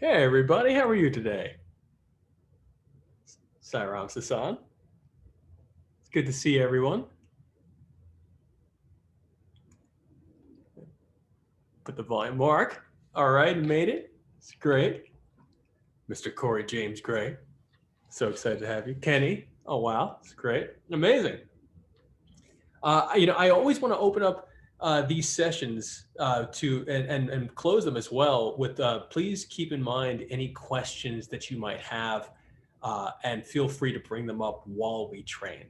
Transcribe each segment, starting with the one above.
Hey everybody, how are you today? Sairam Sasan. It's good to see everyone. Put the volume mark. All right, made it. It's great. Mr. Corey James Gray. So excited to have you. Kenny. Oh wow, it's great. Amazing. I always want to open up these sessions and close them as well with please keep in mind any questions that you might have and feel free to bring them up while we train.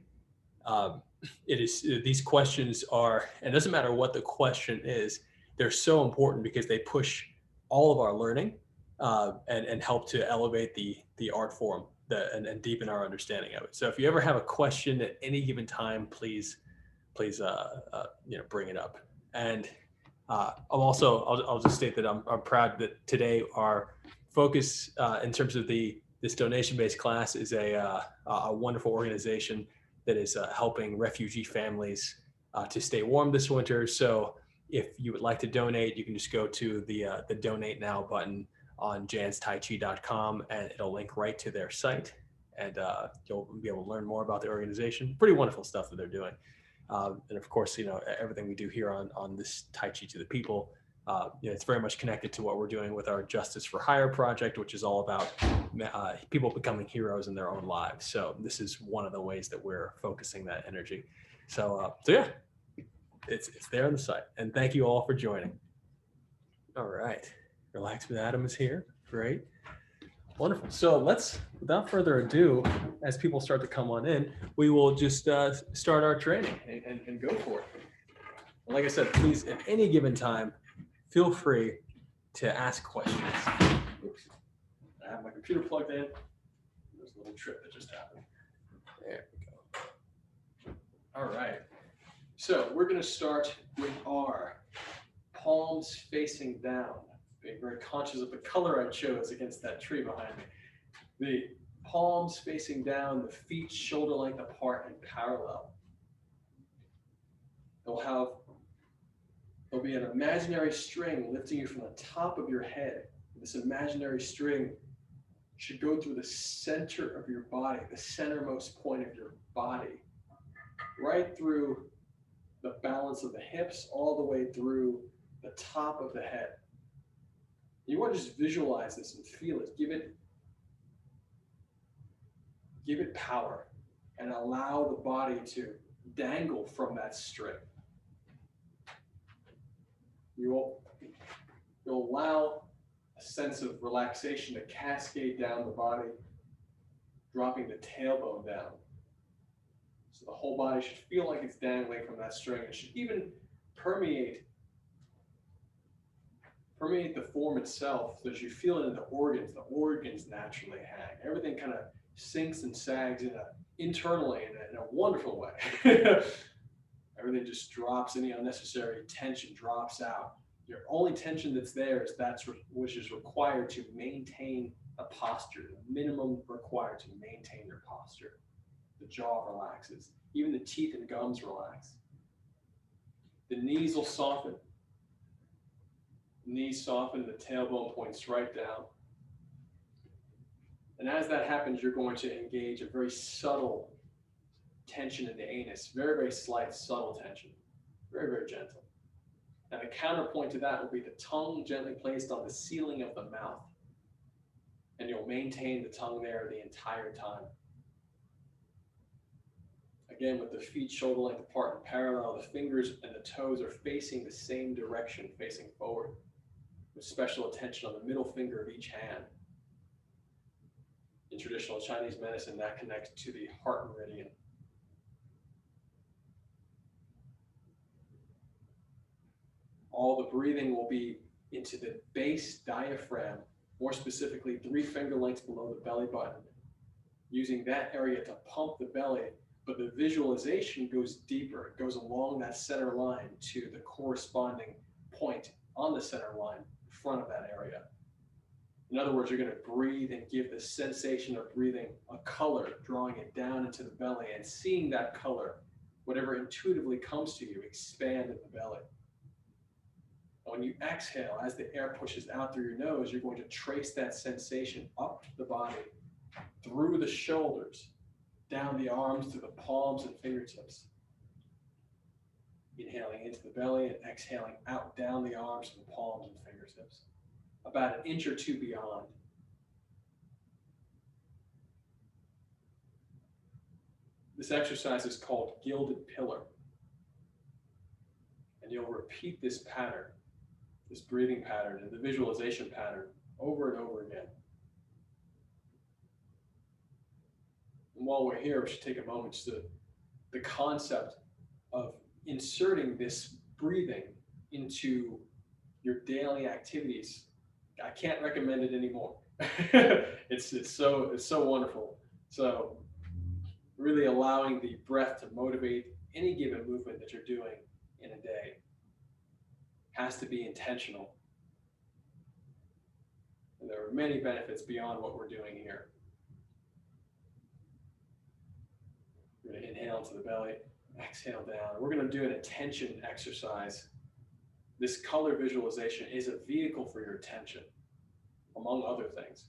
Um, it is these questions are, and it doesn't matter what the question is, they're so important because they push all of our learning and help to elevate the art form and deepen our understanding of it. So if you ever have a question at any given time, please bring it up. And I'll just state that I'm proud that today our focus in terms of this donation based class is a wonderful organization that is helping refugee families to stay warm this winter. So if you would like to donate, you can just go to the donate now button on janstaichi.com and it'll link right to their site, and you'll be able to learn more about the organization. Pretty wonderful stuff that they're doing. And of course, everything we do here on this Tai Chi to the People, it's very much connected to what we're doing with our Justice for Hire project, which is all about people becoming heroes in their own lives. So this is one of the ways that we're focusing that energy. So yeah, it's there on the site. And thank you all for joining. All right, Relax with Adam is here. Great. Wonderful. So without further ado, as people start to come on in, we will just start our training and go for it. Like I said, please, at any given time, feel free to ask questions. Oops. I have my computer plugged in. There's a little trip that just happened. There we go. All right. So we're going to start with our palms facing down. Being very conscious of the color I chose against that tree behind me. The palms facing down, the feet shoulder length apart and parallel. There'll be an imaginary string lifting you from the top of your head. This imaginary string should go through the center of your body, the centermost point of your body, right through the balance of the hips, all the way through the top of the head. You want to just visualize this and feel it. Give it power and allow the body to dangle from that string. You'll allow a sense of relaxation to cascade down the body, dropping the tailbone down. So the whole body should feel like it's dangling from that string. It should even permeate the form itself, so as you feel it in the organs naturally hang. Everything kind of sinks and sags internally in a wonderful way. Everything just drops, any unnecessary tension drops out. Your only tension that's there is which is required to maintain a posture, the minimum required to maintain your posture. The jaw relaxes, even the teeth and gums relax. The knees will soften. Knees soften, the tailbone points right down. And as that happens, you're going to engage a very subtle tension in the anus, very, very slight, subtle tension, very, very gentle. And the counterpoint to that will be the tongue gently placed on the ceiling of the mouth. And you'll maintain the tongue there the entire time. Again, with the feet shoulder length apart and parallel, the fingers and the toes are facing the same direction, facing forward, with special attention on the middle finger of each hand. In traditional Chinese medicine, that connects to the heart meridian. All the breathing will be into the base diaphragm, more specifically 3 finger lengths below the belly button, using that area to pump the belly, but the visualization goes deeper. It goes along that center line to the corresponding point on the center line, in front of that area. In other words, you're going to breathe and give the sensation of breathing a color, drawing it down into the belly and seeing that color, whatever intuitively comes to you, expand in the belly. And when you exhale, as the air pushes out through your nose, you're going to trace that sensation up the body, through the shoulders, down the arms to the palms and fingertips. Inhaling into the belly and exhaling out down the arms to the palms and fingertips. About an inch or two beyond. This exercise is called Gilded Pillar. And you'll repeat this pattern, this breathing pattern and the visualization pattern over and over again. And while we're here, we should take a moment to the concept of inserting this breathing into your daily activities. I can't recommend it anymore. It's so wonderful. So really allowing the breath to motivate any given movement that you're doing in a day has to be intentional. And there are many benefits beyond what we're doing here. We're going to inhale into the belly, exhale down. We're going to do an attention exercise. This color visualization is a vehicle for your attention, among other things.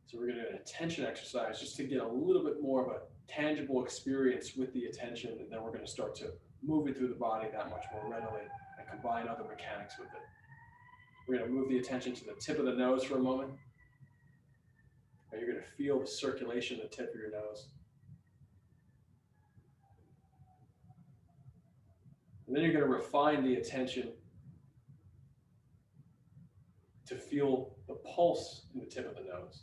So we're going to do an attention exercise just to get a little bit more of a tangible experience with the attention, and then we're going to start to move it through the body that much more readily and combine other mechanics with it. We're going to move the attention to the tip of the nose for a moment. And you're going to feel the circulation at the tip of your nose. And then you're going to refine the attention to feel the pulse in the tip of the nose.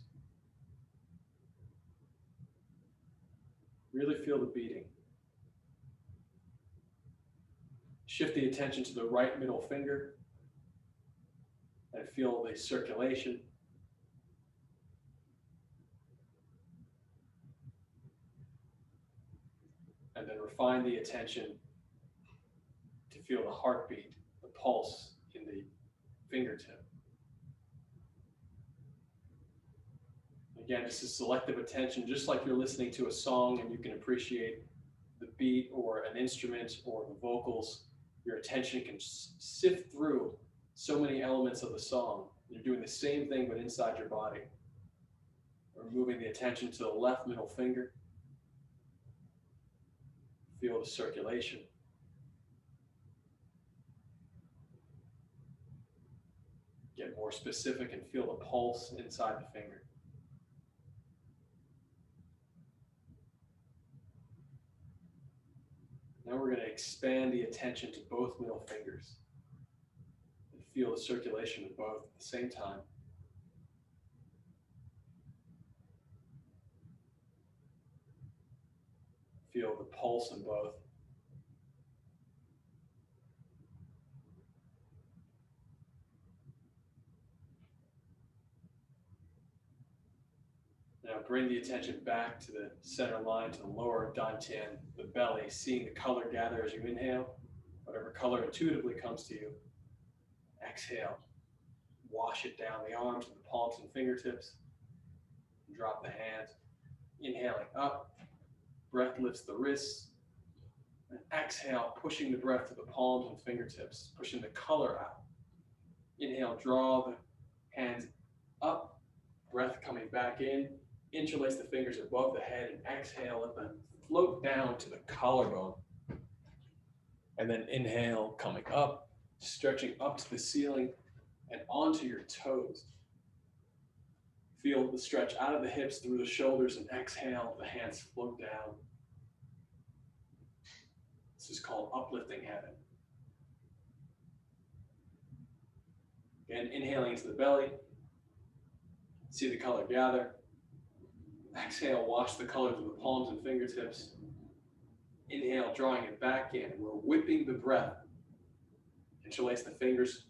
Really feel the beating. Shift the attention to the right middle finger and feel the circulation. And then refine the attention to feel the heartbeat, the pulse in the fingertip. Again, this is selective attention, just like you're listening to a song and you can appreciate the beat or an instrument or the vocals. Your attention can sift through so many elements of the song. You're doing the same thing but inside your body. We're moving the attention to the left middle finger. Feel the circulation. Get more specific and feel the pulse inside the finger. Now we're going to expand the attention to both middle fingers and feel the circulation of both at the same time. Feel the pulse in both. Now bring the attention back to the center line, to the lower dantian, the belly, seeing the color gather as you inhale, whatever color intuitively comes to you. Exhale, wash it down the arms and the palms and fingertips. Drop the hands. Inhaling up, breath lifts the wrists. And exhale, pushing the breath to the palms and fingertips, pushing the color out. Inhale, draw the hands up, breath coming back in. Interlace the fingers above the head and exhale, let them float down to the collarbone. And then inhale, coming up, stretching up to the ceiling and onto your toes. Feel the stretch out of the hips through the shoulders and exhale, the hands float down. This is called Uplifting Heaven. Again, inhaling into the belly. See the color gather. Exhale, wash the color through the palms and fingertips. Inhale, drawing it back in. We're whipping the breath. Interlace the fingers,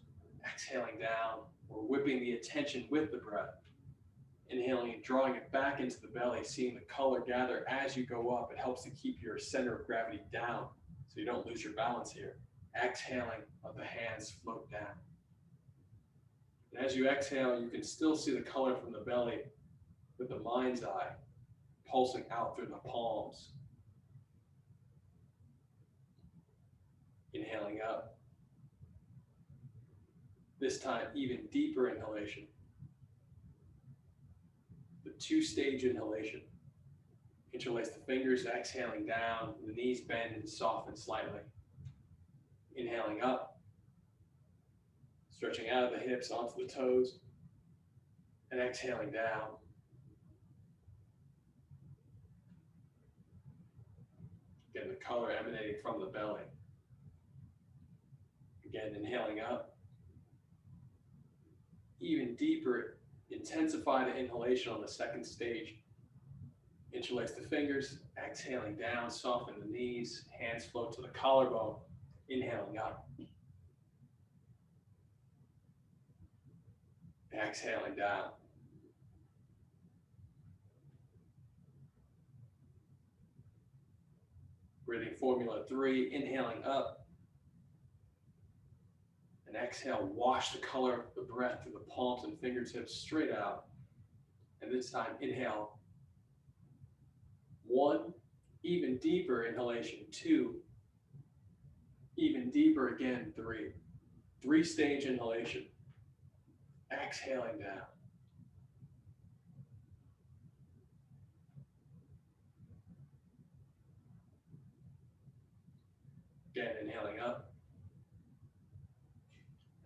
exhaling down. We're whipping the attention with the breath. Inhaling and drawing it back into the belly, seeing the color gather as you go up. It helps to keep your center of gravity down so you don't lose your balance here. Exhaling, let the hands float down. And as you exhale, you can still see the color from the belly with the mind's eye pulsing out through the palms. Inhaling up. This time, even deeper inhalation. The two-stage inhalation. Interlace the fingers, exhaling down, the knees bend and soften slightly. Inhaling up, stretching out of the hips onto the toes, and exhaling down. Again, the color emanating from the belly. Again, inhaling up. Even deeper, intensify the inhalation on the second stage. Interlace the fingers, exhaling down, soften the knees, hands float to the collarbone, inhaling up. Exhaling down. Breathing formula 3, inhaling up. And exhale, wash the color of the breath through the palms and fingertips straight out. And this time, inhale. 1, even deeper inhalation. 2, even deeper again. 3. 3-stage inhalation. Exhaling down. Again, inhaling up.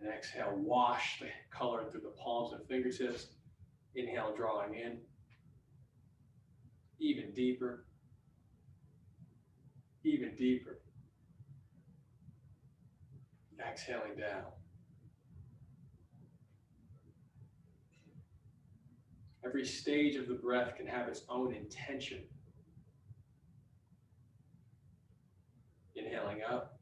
And exhale, wash the color through the palms and fingertips. Inhale, drawing in. Even deeper. Even deeper. Exhaling down. Every stage of the breath can have its own intention. Inhaling up.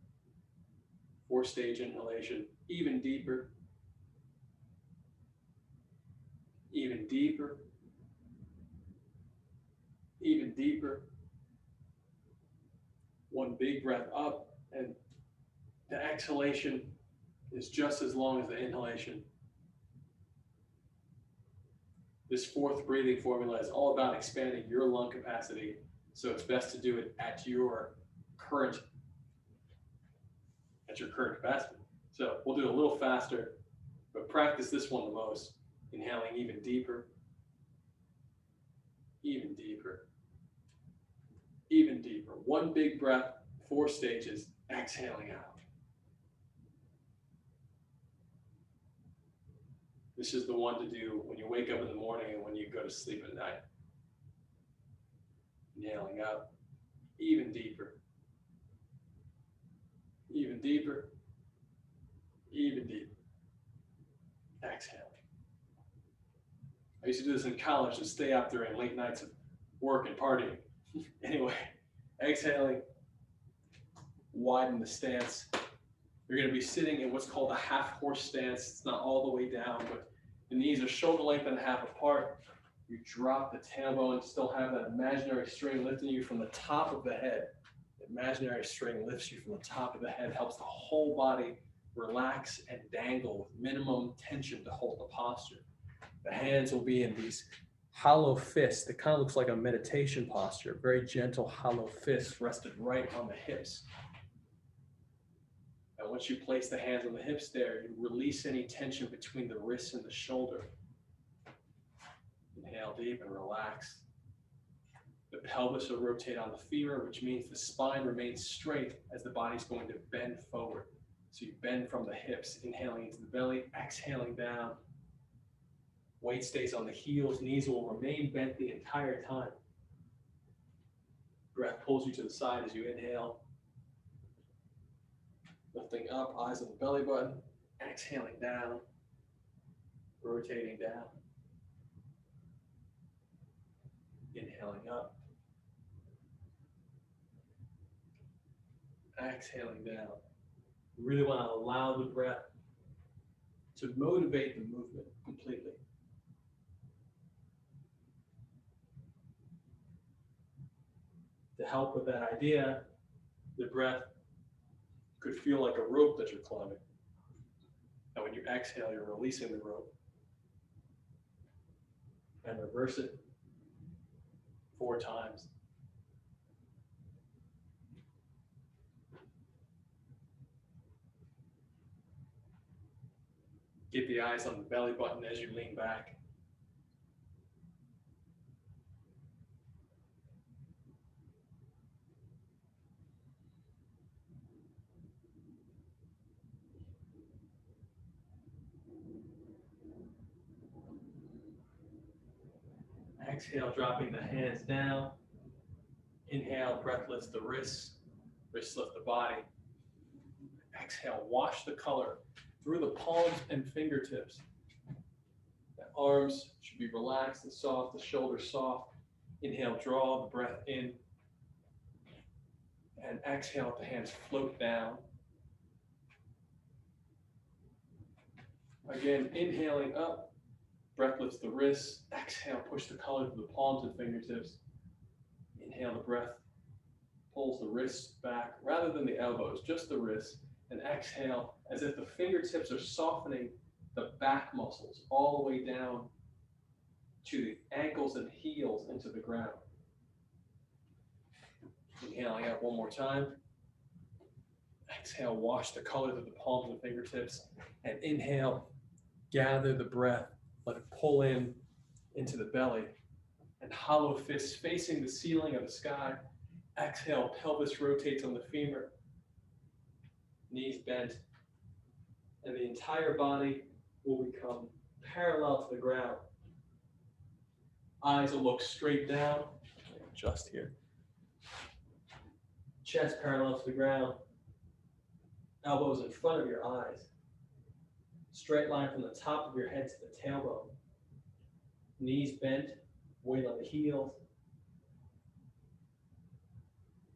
4-stage inhalation. Even deeper. Even deeper. Even deeper. 1 big breath up, and the exhalation is just as long as the inhalation. This 4th breathing formula is all about expanding your lung capacity, so it's best to do it at your current capacity. So we'll do it a little faster, but practice this one the most. Inhaling even deeper, even deeper, even deeper. 1 big breath, 4 stages, exhaling out. This is the one to do when you wake up in the morning and when you go to sleep at night. Inhaling up, even deeper, even deeper, even deeper. Exhaling. I used to do this in college to stay up during late nights of work and partying. Anyway, exhaling, widen the stance. You're going to be sitting in what's called a half horse stance. It's not all the way down, but the knees are shoulder length and a half apart. You drop the tailbone, still have that imaginary string lifting you from the top of the head. The imaginary string lifts you from the top of the head, helps the whole body relax and dangle with minimum tension to hold the posture. The hands will be in these hollow fists that kind of looks like a meditation posture, very gentle hollow fists rested right on the hips. And once you place the hands on the hips there, you release any tension between the wrists and the shoulder. Inhale deep and relax. The pelvis will rotate on the femur, which means the spine remains straight as the body's going to bend forward. So you bend from the hips, inhaling into the belly, exhaling down. Weight stays on the heels, knees will remain bent the entire time. Breath pulls you to the side as you inhale. Lifting up, eyes on the belly button, exhaling down, rotating down. Inhaling up, exhaling down. You really want to allow the breath to motivate the movement completely. To help with that idea, the breath could feel like a rope that you're climbing. And when you exhale, you're releasing the rope. And reverse it 4 times. Get the eyes on the belly button as you lean back. Exhale, dropping the hands down. Inhale, breath lifts the wrists. Wrists lift the body. Exhale, wash the color through the palms and fingertips. The arms should be relaxed and soft, the shoulders soft. Inhale, draw the breath in. And exhale, the hands float down. Again, inhaling up. Breath lifts the wrists. Exhale, push the color through the palms and fingertips. Inhale, the breath pulls the wrists back rather than the elbows, just the wrists. And exhale, as if the fingertips are softening the back muscles all the way down to the ankles and heels into the ground. Inhaling out one more time. Exhale, wash the color through the palms and fingertips. And inhale, gather the breath. Let it pull in into the belly. And hollow fists facing the ceiling of the sky. Exhale, pelvis rotates on the femur. Knees bent. And the entire body will become parallel to the ground. Eyes will look straight down. Adjust here. Chest parallel to the ground. Elbows in front of your eyes. Straight line from the top of your head to the tailbone. Knees bent, weight on the heels.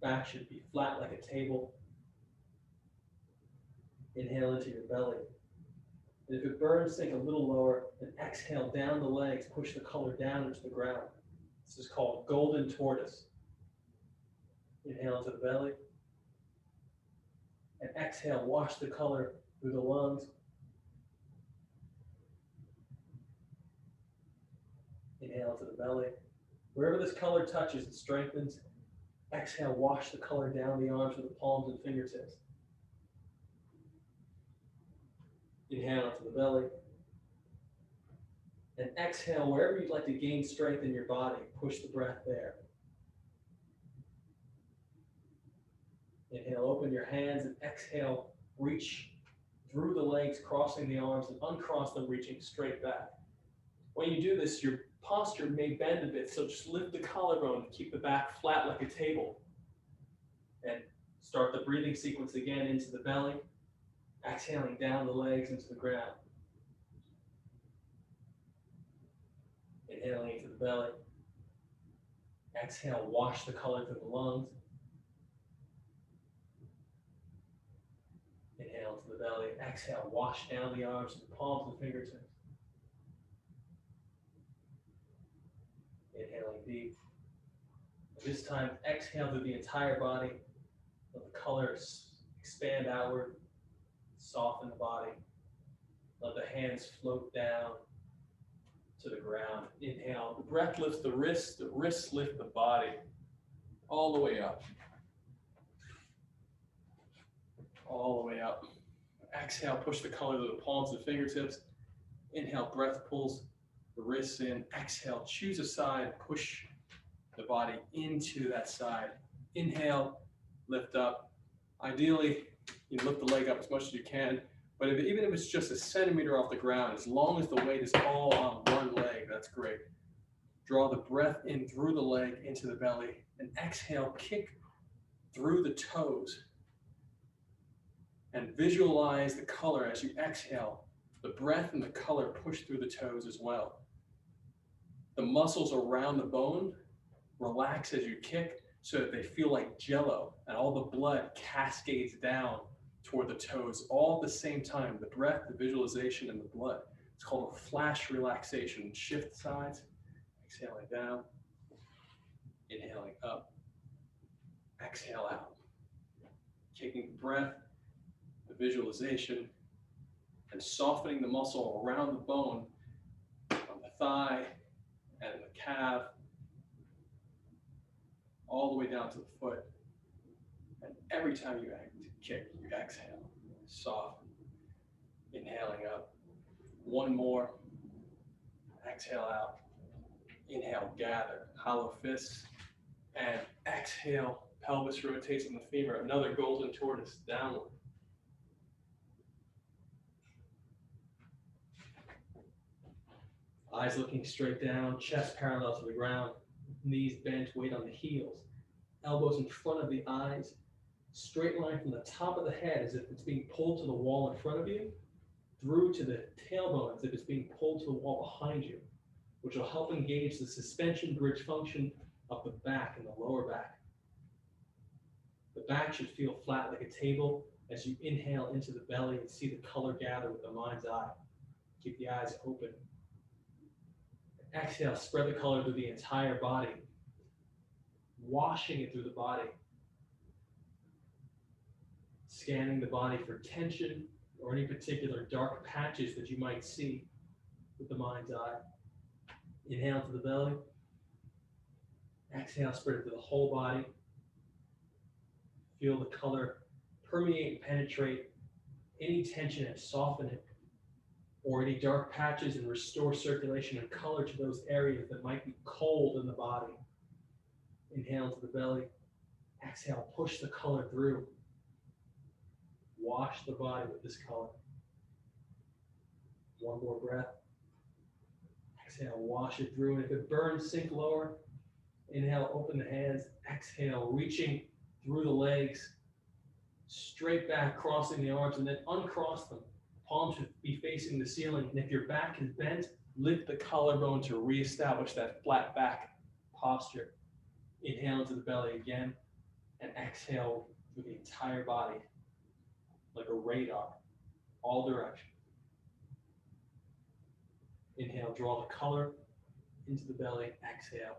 Back should be flat like a table. Inhale into your belly. And if it burns, sink a little lower, and exhale down the legs, push the color down into the ground. This is called Golden Tortoise. Inhale into the belly. And exhale, wash the color through the lungs. Inhale to the belly. Wherever this color touches, it strengthens. Exhale, wash the color down the arms with the palms and fingertips. Inhale to the belly. And exhale, wherever you'd like to gain strength in your body, push the breath there. Inhale, open your hands, and exhale, reach through the legs, crossing the arms, and uncross them, reaching straight back. When you do this, your posture may bend a bit, so just lift the collarbone to keep the back flat like a table. And start the breathing sequence again into the belly, exhaling down the legs into the ground. Inhaling into the belly. Exhale, wash the color through the lungs. Inhale to the belly. Exhale, wash down the arms and palms and fingertips. Inhaling deep. This time, exhale through the entire body. Let the colors expand outward. Soften the body. Let the hands float down to the ground. Inhale. The breath lifts the wrists lift the body all the way up. All the way up. Exhale, push the color to the palms and fingertips. Inhale, breath pulls the wrists in. Exhale, choose a side, push the body into that side. Inhale, lift up. Ideally, you lift the leg up as much as you can, but even if it's just a centimeter off the ground, as long as the weight is all on one leg, that's great. Draw the breath in through the leg into the belly, and exhale, kick through the toes. And visualize the color as you exhale. The breath and the color push through the toes as well. The muscles around the bone relax as you kick so that they feel like jello, and all the blood cascades down toward the toes all at the same time. The breath, the visualization, and the blood. It's called a flash relaxation. Shift sides, exhaling down, inhaling up, exhale out. Taking the breath, the visualization, and softening the muscle around the bone on the thigh and the calf, all the way down to the foot. And every time you kick, you exhale, soften, inhaling up, One more. Exhale out. Inhale, gather, hollow fists. And exhale, pelvis rotates on the femur. Another golden tortoise, downward. Eyes looking straight down, chest parallel to the ground, knees bent, weight on the heels. Elbows in front of the eyes, straight line from the top of the head as if it's being pulled to the wall in front of you, through to the tailbone as if it's being pulled to the wall behind you, which will help engage the suspension bridge function of the back and the lower back. The back should feel flat like a table as you inhale into the belly and see the color gather with the mind's eye. Keep the eyes open. Exhale, spread the color through the entire body, washing it through the body, scanning the body for tension or any particular dark patches that you might see with the mind's eye. Inhale to the belly. Exhale, spread it to the whole body. Feel the color permeate and penetrate any tension and soften it, or any dark patches, and restore circulation and color to those areas that might be cold in the body. Inhale to the belly. Exhale, push the color through. Wash the body with this color. One more breath. Exhale, wash it through. And if it burns, sink lower. Inhale, open the hands. Exhale, reaching through the legs, straight back, crossing the arms, and then uncross them. Palms should be facing the ceiling. And if your back is bent, lift the collarbone to reestablish that flat back posture. Inhale into the belly again, and exhale through the entire body, like a radar, all directions. Inhale, draw the color into the belly. Exhale,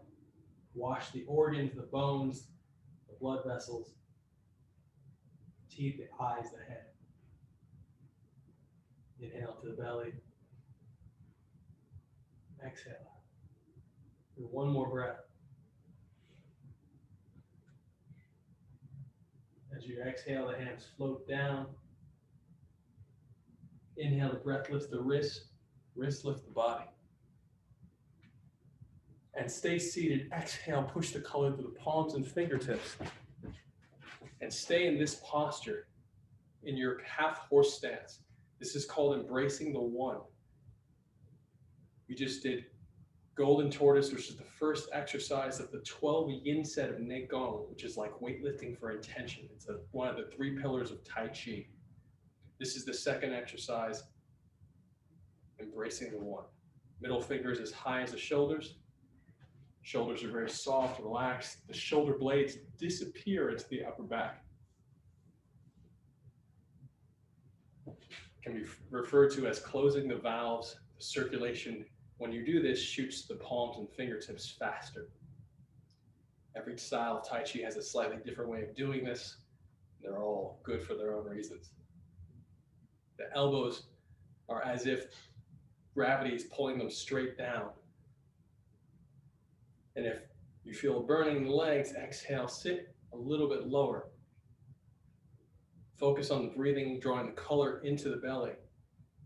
wash the organs, the bones, the blood vessels, teeth, the eyes, the head. Inhale to the belly. Exhale. And one more breath. As you exhale, the hands float down. Inhale, the breath lifts the wrist. Wrist lift the body. And stay seated. Exhale, push the color through the palms and fingertips. And stay in this posture in your half horse stance. This is called embracing the one. We just did Golden Tortoise, which is the first exercise of the 12 yin set of Neigong, which is like weightlifting for intention. It's one of the 3 pillars of Tai Chi. This is the second exercise, embracing the one. Middle finger is as high as the shoulders. Shoulders are very soft, relaxed. The shoulder blades disappear into the upper back. Can be referred to as closing the valves. The circulation, when you do this, shoots the palms and fingertips faster. Every style of Tai Chi has a slightly different way of doing this. They're all good for their own reasons. The elbows are as if gravity is pulling them straight down. And if you feel burning in the legs, exhale, sit a little bit lower. Focus on the breathing, drawing the color into the belly.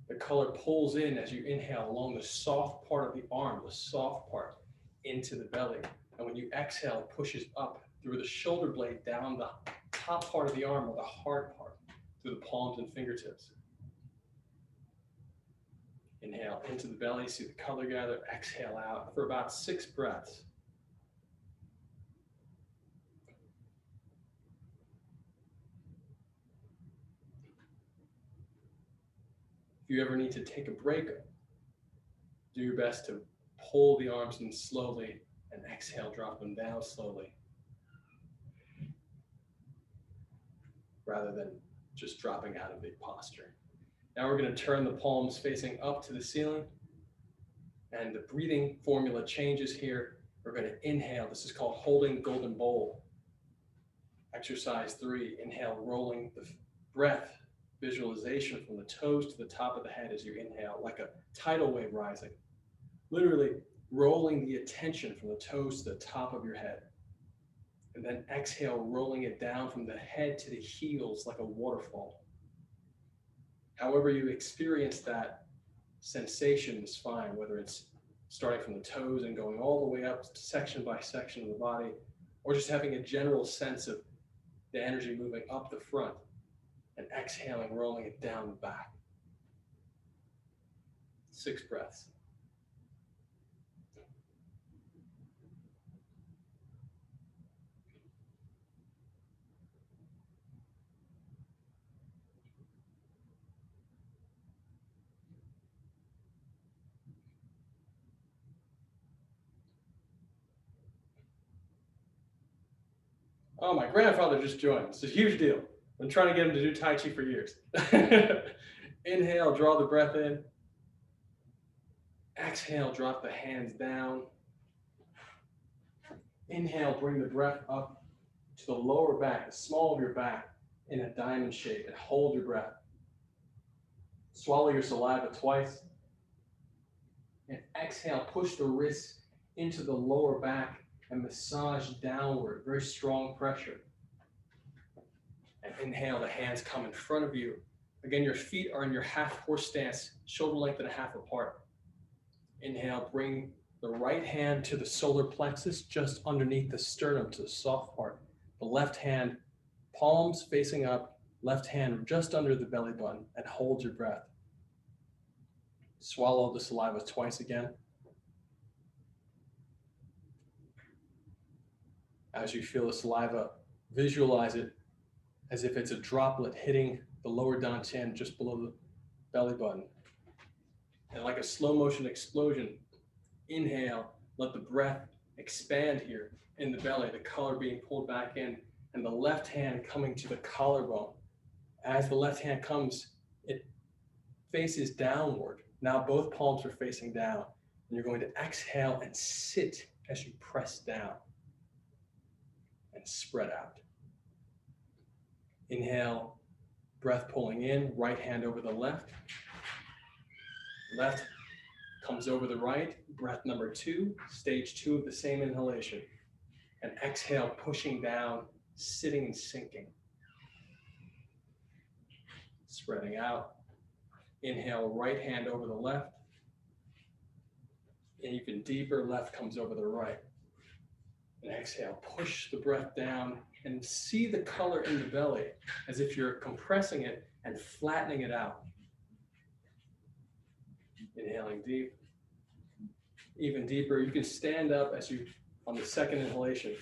The color pulls in as you inhale along the soft part of the arm, the soft part, into the belly. And when you exhale, it pushes up through the shoulder blade down the top part of the arm, or the hard part, through the palms and fingertips. Inhale into the belly, see the color gather. Exhale out for about 6 breaths. If you ever need to take a break, do your best to pull the arms in slowly and exhale, drop them down slowly, rather than just dropping out of the posture. Now we're going to turn the palms facing up to the ceiling, and the breathing formula changes here. We're going to inhale. This is called holding golden bowl. Exercise 3, inhale, rolling the breath. Visualization from the toes to the top of the head as you inhale, like a tidal wave rising. Literally rolling the attention from the toes to the top of your head. And then exhale, rolling it down from the head to the heels like a waterfall. However you experience that, sensation is fine, whether it's starting from the toes and going all the way up section by section of the body, or just having a general sense of the energy moving up the front and exhaling, rolling it down the back. 6 breaths. Oh, my grandfather just joined. It's a huge deal. I've been trying to get him to do Tai Chi for years. Inhale, draw the breath in. Exhale, drop the hands down. Inhale, bring the breath up to the lower back, the small of your back, in a diamond shape, and hold your breath. Swallow your saliva twice. And exhale, push the wrists into the lower back and massage downward, very strong pressure. And inhale, the hands come in front of you. Again, your feet are in your half horse stance, shoulder length and a half apart. Inhale, bring the right hand to the solar plexus, just underneath the sternum, to the soft part. The left hand, palms facing up, left hand just under the belly button, and hold your breath. Swallow the saliva twice again. As you feel the saliva, visualize it as if it's a droplet hitting the lower dantian just below the belly button. And like a slow motion explosion, inhale, let the breath expand here in the belly, the collar being pulled back in, and the left hand coming to the collarbone. As the left hand comes, it faces downward. Now both palms are facing down. And you're going to exhale and sit as you press down and spread out. Inhale, breath pulling in, right hand over the left. Left comes over the right, breath number 2, stage 2 of the same inhalation. And exhale, pushing down, sitting and sinking. Spreading out. Inhale, right hand over the left. And even deeper, left comes over the right. And exhale, push the breath down and see the color in the belly as if you're compressing it and flattening it out. Inhaling deep. Even deeper, you can stand up as you, on the second inhalation,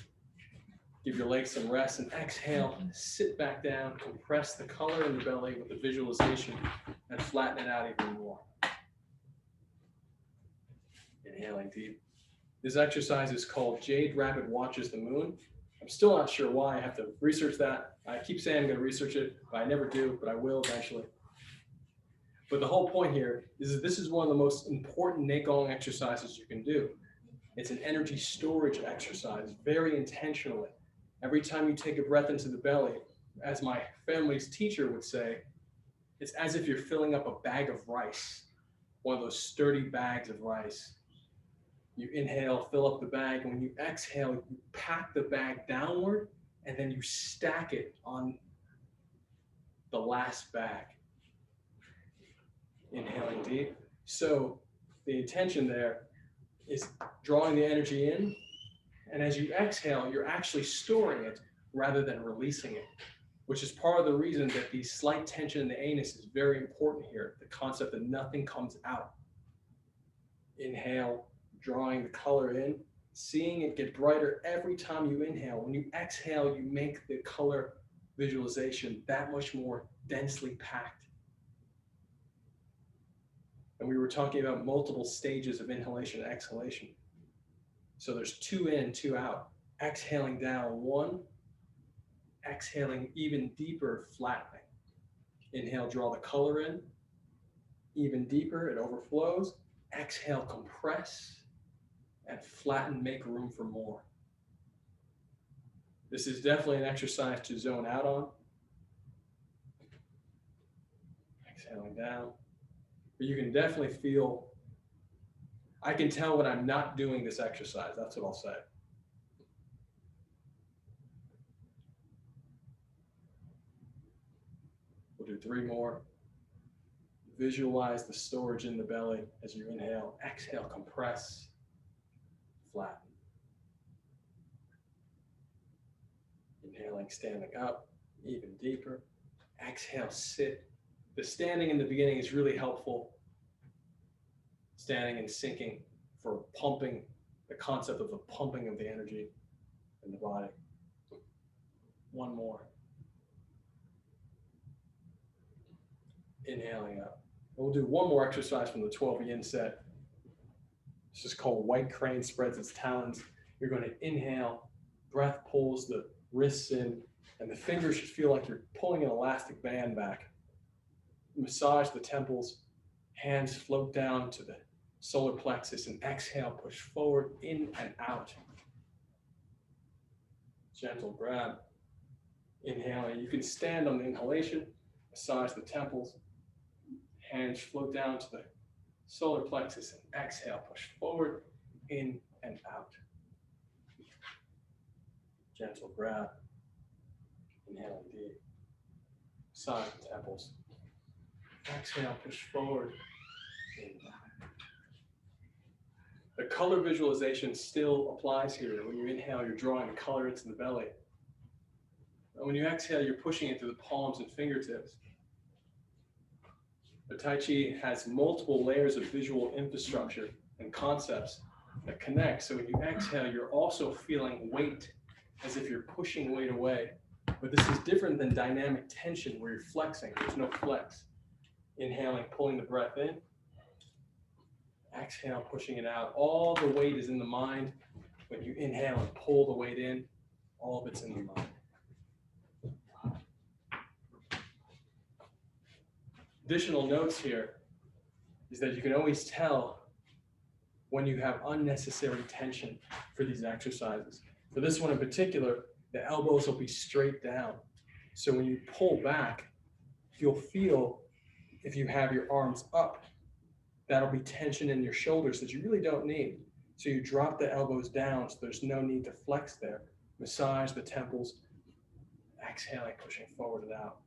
give your legs some rest, and exhale, sit back down, compress the color in the belly with the visualization, and flatten it out even more. Inhaling deep. This exercise is called Jade Rabbit Watches the Moon. I'm still not sure why. I have to research that. I keep saying I'm going to research it, but I never do, but I will eventually. But the whole point here is that this is one of the most important Neigong exercises you can do. It's an energy storage exercise, very intentionally. Every time you take a breath into the belly, as my family's teacher would say, it's as if you're filling up a bag of rice, one of those sturdy bags of rice. You inhale, fill up the bag, and when you exhale, you pack the bag downward, and then you stack it on the last bag. Inhaling deep. So the intention there is drawing the energy in, and as you exhale, you're actually storing it rather than releasing it, which is part of the reason that the slight tension in the anus is very important here, the concept that nothing comes out. Inhale, drawing the color in, seeing it get brighter every time you inhale. When you exhale, you make the color visualization that much more densely packed. And we were talking about multiple stages of inhalation and exhalation. So there's 2 in, 2 out. Exhaling down 1, exhaling even deeper, flattening. Inhale, draw the color in. Even deeper, it overflows. Exhale, compress. And flatten, make room for more. This is definitely an exercise to zone out on. Exhaling down. But you can definitely feel, I can tell when I'm not doing this exercise, that's what I'll say. We'll do 3 more. Visualize the storage in the belly as you inhale. Exhale, compress, flatten. Inhaling, standing up, even deeper. Exhale, sit. The standing in the beginning is really helpful. Standing and sinking for pumping, the concept of the pumping of the energy in the body. One more. Inhaling up. And we'll do one more exercise from the 12 yin set. This is called White Crane Spreads Its Talons. You're going to inhale, breath pulls the wrists in, and the fingers should feel like you're pulling an elastic band back. Massage the temples, hands float down to the solar plexus, and exhale, push forward, in and out. Gentle grab. Inhaling. You can stand on the inhalation, massage the temples, hands float down to the solar plexus, and exhale, push forward, in and out. Gentle grab. Inhaling deep. Massage the temples. Exhale, push forward, in and out. The color visualization still applies here. When you inhale, you're drawing the color into the belly. And when you exhale, you're pushing it through the palms and fingertips. The Tai Chi has multiple layers of visual infrastructure and concepts that connect. So when you exhale, you're also feeling weight as if you're pushing weight away. But this is different than dynamic tension where you're flexing. There's no flex. Inhaling, pulling the breath in. Exhale, pushing it out. All the weight is in the mind. When you inhale and pull the weight in, all of it's in the mind. Additional notes here is that you can always tell when you have unnecessary tension for these exercises. For this one in particular, the elbows will be straight down. So when you pull back, you'll feel, if you have your arms up, that'll be tension in your shoulders that you really don't need. So you drop the elbows down so there's no need to flex there. Massage the temples, exhaling, pushing forward and out.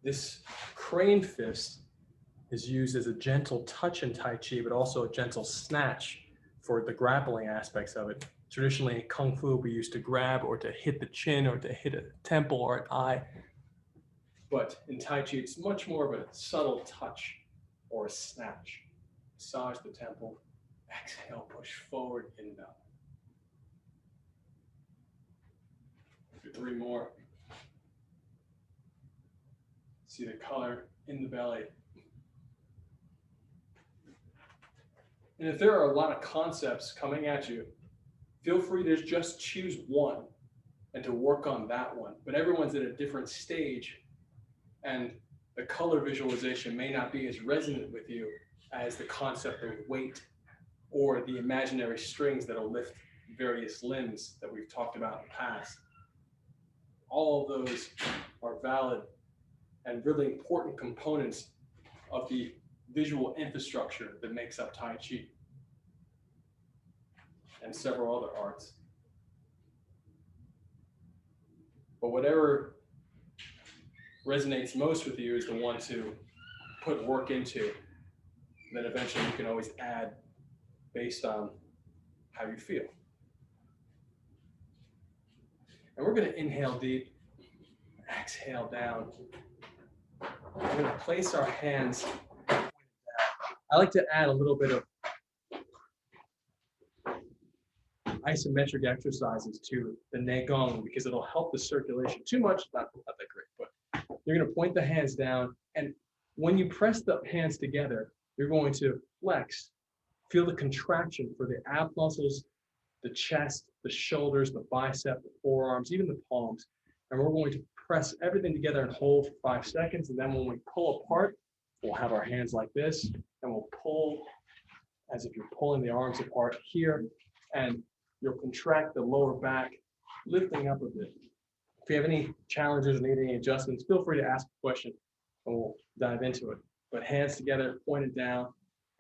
This crane fist is used as a gentle touch in Tai Chi, but also a gentle snatch for the grappling aspects of it. Traditionally in Kung Fu, we used to grab or to hit the chin or to hit a temple or an eye. But in Tai Chi, it's much more of a subtle touch or a snatch. Massage the temple, exhale, push forward, inbound. Do 3 more. See the color in the belly. And if there are a lot of concepts coming at you, feel free to just choose one and to work on that one. But everyone's at a different stage, and the color visualization may not be as resonant with you as the concept of weight or the imaginary strings that'll lift various limbs that we've talked about in the past. All of those are valid and really important components of the visual infrastructure that makes up Tai Chi and several other arts. But whatever resonates most with you is the one to put work into. Then eventually you can always add based on how you feel. And we're going to inhale deep, exhale down. We're going to place our hands. I like to add a little bit of isometric exercises to the Neigong because it'll help the circulation. Too much, not that great, but you're going to point the hands down, and when you press the hands together, you're going to flex. Feel the contraction for the ab muscles, the chest, the shoulders, the bicep, the forearms, even the palms. And we're going to press everything together and hold for 5 seconds. And then when we pull apart, we'll have our hands like this, and we'll pull as if you're pulling the arms apart here. And you'll contract the lower back, lifting up a bit. If you have any challenges or need any adjustments, feel free to ask a question and we'll dive into it. But hands together, pointed down,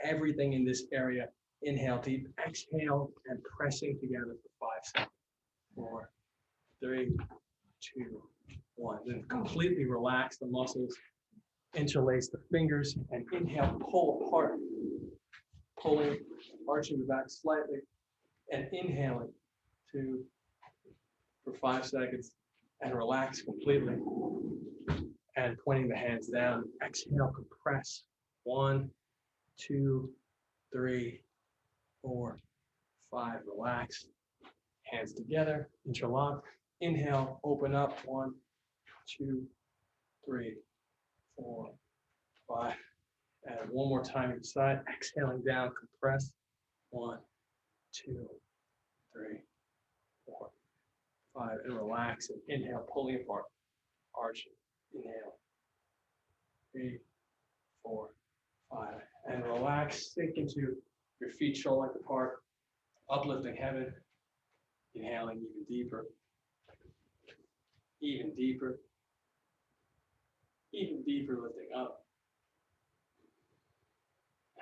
everything in this area. Inhale deep, exhale, and pressing together for 5 seconds. 4, 3, 2, One. Then completely relax the muscles, interlace the fingers, and inhale, pull apart. Pulling, arching the back slightly, and inhaling 2 for 5 seconds, and relax completely. And pointing the hands down, exhale, compress. 1, 2, 3, 4, 5. Relax. Hands together, interlock. Inhale, open up. 1, 2, 3, 4, 5. And one more time inside. Exhaling down, compress. 1, 2, 3, 4, 5. And relax. And inhale, pulling apart. Arching. Inhale. 3, 4, 5. And relax. Sink into your feet shoulder length apart. Uplifting heaven. Inhaling even deeper. Even deeper. Even deeper, lifting up.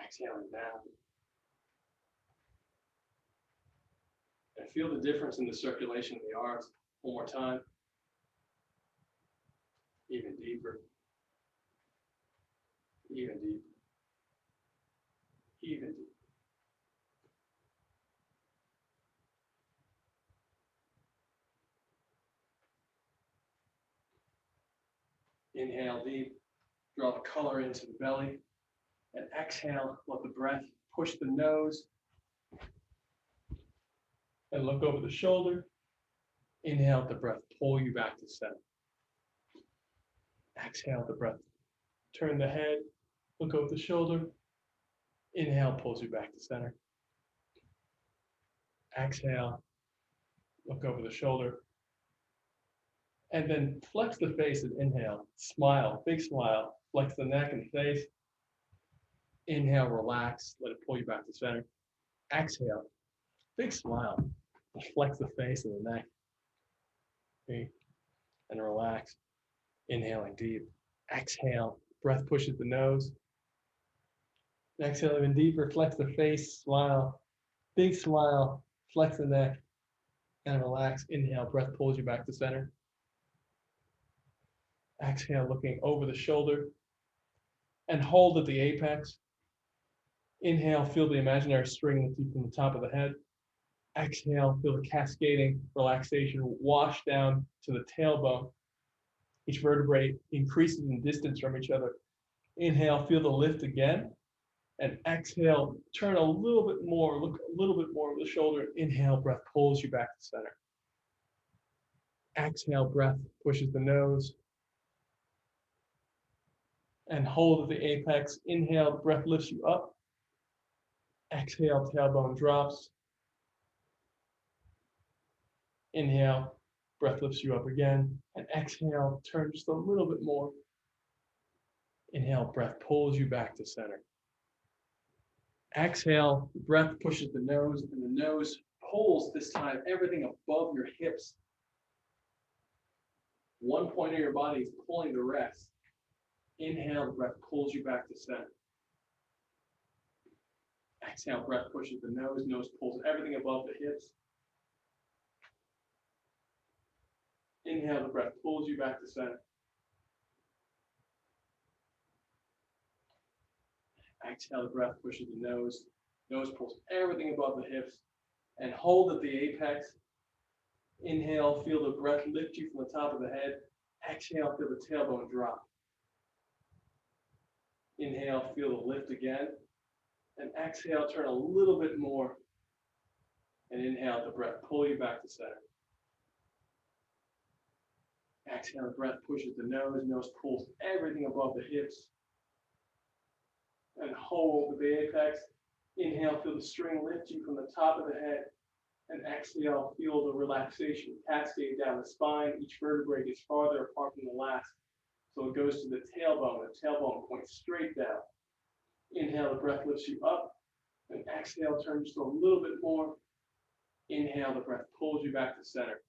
Exhaling down. And feel the difference in the circulation of the arms. One more time. Even deeper. Even deeper. Even deeper. Inhale deep. Draw the color into the belly. And exhale, let the breath push the nose. And look over the shoulder. Inhale, the breath pull you back to center. Exhale, the breath turn the head. Look over the shoulder. Inhale, pulls you back to center. Exhale, look over the shoulder. And then flex the face and inhale. Smile, big smile. Flex the neck and face. Inhale, relax. Let it pull you back to center. Exhale, big smile. Flex the face and the neck. Okay. And relax. Inhaling deep. Exhale, breath pushes the nose. Exhale even deeper. Flex the face, smile. Big smile. Flex the neck. And relax. Inhale, breath pulls you back to center. Exhale, looking over the shoulder. And hold at the apex. Inhale, feel the imaginary string lift you from the top of the head. Exhale, feel the cascading relaxation wash down to the tailbone. Each vertebrae increases in distance from each other. Inhale, feel the lift again. And exhale, turn a little bit more, look a little bit more over the shoulder. Inhale, breath pulls you back to center. Exhale, breath pushes the nose. And hold at the apex. Inhale, the breath lifts you up. Exhale, tailbone drops. Inhale, breath lifts you up again. And exhale, turn just a little bit more. Inhale, breath pulls you back to center. Exhale, the breath pushes the nose, and the nose pulls this time everything above your hips. One point of your body is pulling the rest. Inhale, the breath pulls you back to center. Exhale, breath pushes the nose pulls everything above the hips. Inhale, the breath pulls you back to center. Exhale, the breath pushes the nose pulls everything above the hips. And hold at the apex. Inhale, feel the breath lift you from the top of the head. Exhale, feel the tailbone drop. Inhale, feel the lift again. And exhale, turn a little bit more. And inhale, the breath pull you back to center. Exhale, the breath pushes the nose pulls everything above the hips. And hold at the apex. Inhale, feel the string lift you from the top of the head. And exhale, feel the relaxation cascade down the spine. Each vertebrae gets farther apart from the last. So it goes to the tailbone. The tailbone points straight down. Inhale, the breath lifts you up. And exhale, turn just a little bit more. Inhale, the breath pulls you back to center.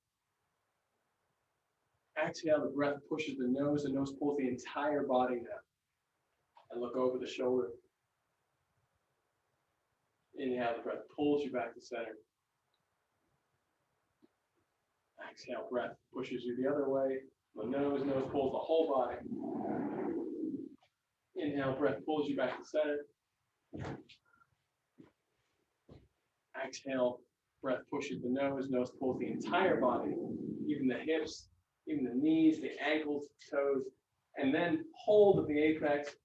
Exhale, the breath pushes the nose pulls the entire body now. And look over the shoulder. Inhale, the breath pulls you back to center. Exhale, breath pushes you the other way. The nose pulls the whole body. Inhale, breath pulls you back to center. Exhale, breath pushes the nose pulls the entire body, even the hips, even the knees, the ankles, toes, and then hold at the apex.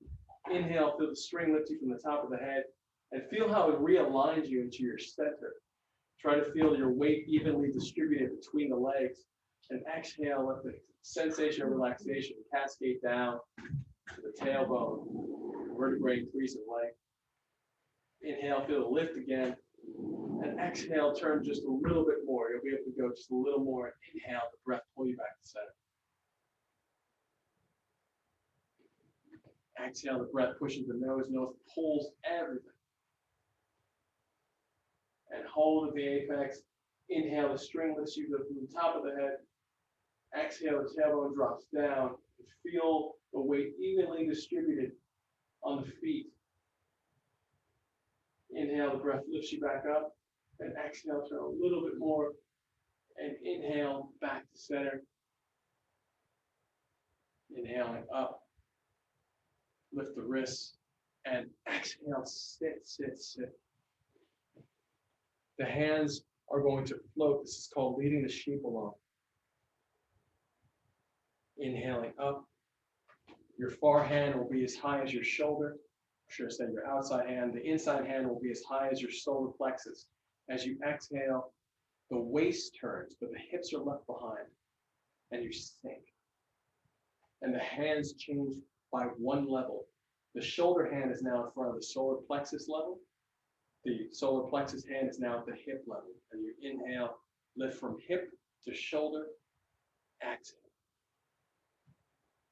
Inhale, feel the string lift you from the top of the head, and feel how it realigns you into your center. Try to feel your weight evenly distributed between the legs, and exhale, let the sensation of relaxation cascade down to the tailbone, vertebrae increase in length. Inhale, feel the lift again, and exhale, turn just a little bit more. You'll be able to go just a little more. Inhale, the breath pull you back to center. Exhale, the breath pushes the nose pulls everything. And hold at the apex. Inhale, the string lifts you from the top of the head. Exhale, the tailbone drops down. Feel the weight evenly distributed on the feet. Inhale, the breath lifts you back up. And exhale, turn a little bit more. And inhale, back to center. Inhaling up. Lift the wrists. And exhale, sit. The hands are going to float. This is called leading the sheep along. Inhaling up. Your far hand will be as high as your shoulder. Should I say your outside hand. The inside hand will be as high as your solar plexus. As you exhale, the waist turns, but the hips are left behind. And you sink. And the hands change by one level. The shoulder hand is now in front of the solar plexus level. The solar plexus hand is now at the hip level. And you inhale, lift from hip to shoulder, exhale.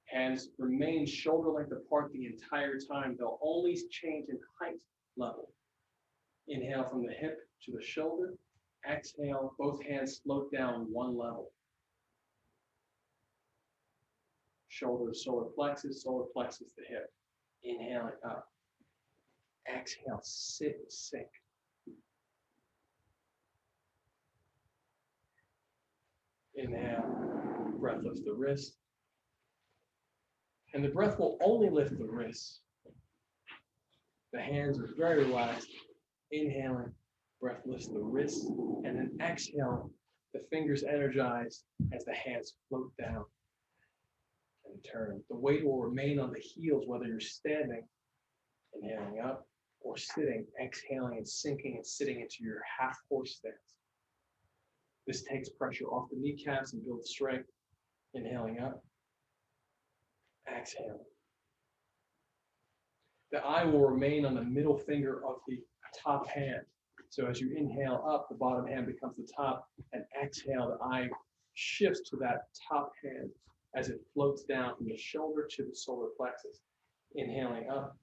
Hands remain shoulder length apart the entire time. They'll only change in height level. Inhale from the hip to the shoulder. Exhale, both hands float down one level. Shoulder to solar plexus to hip. Inhaling up. Exhale, sit, sink. Inhale, breath lifts the wrist. And the breath will only lift the wrists. The hands are very relaxed. Inhaling, breath lifts the wrists. And then exhale, the fingers energized as the hands float down and turn. The weight will remain on the heels whether you're standing, inhaling up, or sitting, exhaling and sinking and sitting into your half horse stance. This takes pressure off the kneecaps and builds strength. Inhaling up, exhaling. The eye will remain on the middle finger of the top hand. So as you inhale up, the bottom hand becomes the top, and exhale, the eye shifts to that top hand as it floats down from the shoulder to the solar plexus. Inhaling up.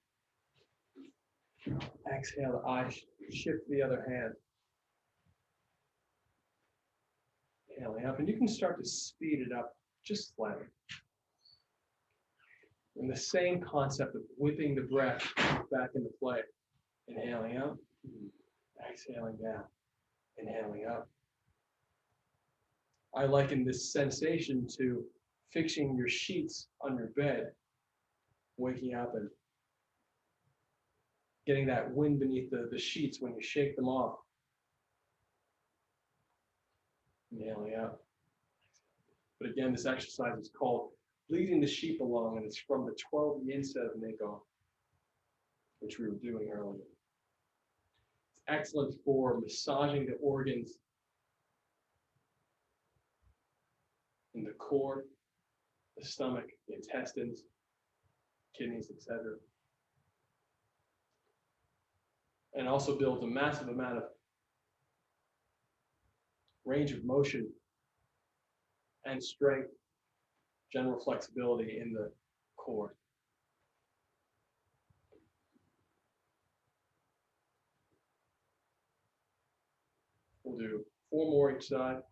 Exhale, the eye shift to the other hand. Inhaling up, and you can start to speed it up just slightly. And the same concept of whipping the breath back into play. Inhaling up, exhaling down, inhaling up. I liken this sensation to fixing your sheets on your bed, waking up and getting that wind beneath the sheets when you shake them off. Inhaling up. But again, this exercise is called leading the sheep along, and it's from the 12 yin set of Nico, which we were doing earlier. It's excellent for massaging the organs in the core, the stomach, the intestines, kidneys, etc. And also builds a massive amount of range of motion and strength, general flexibility in the core. We'll do 4 more each side.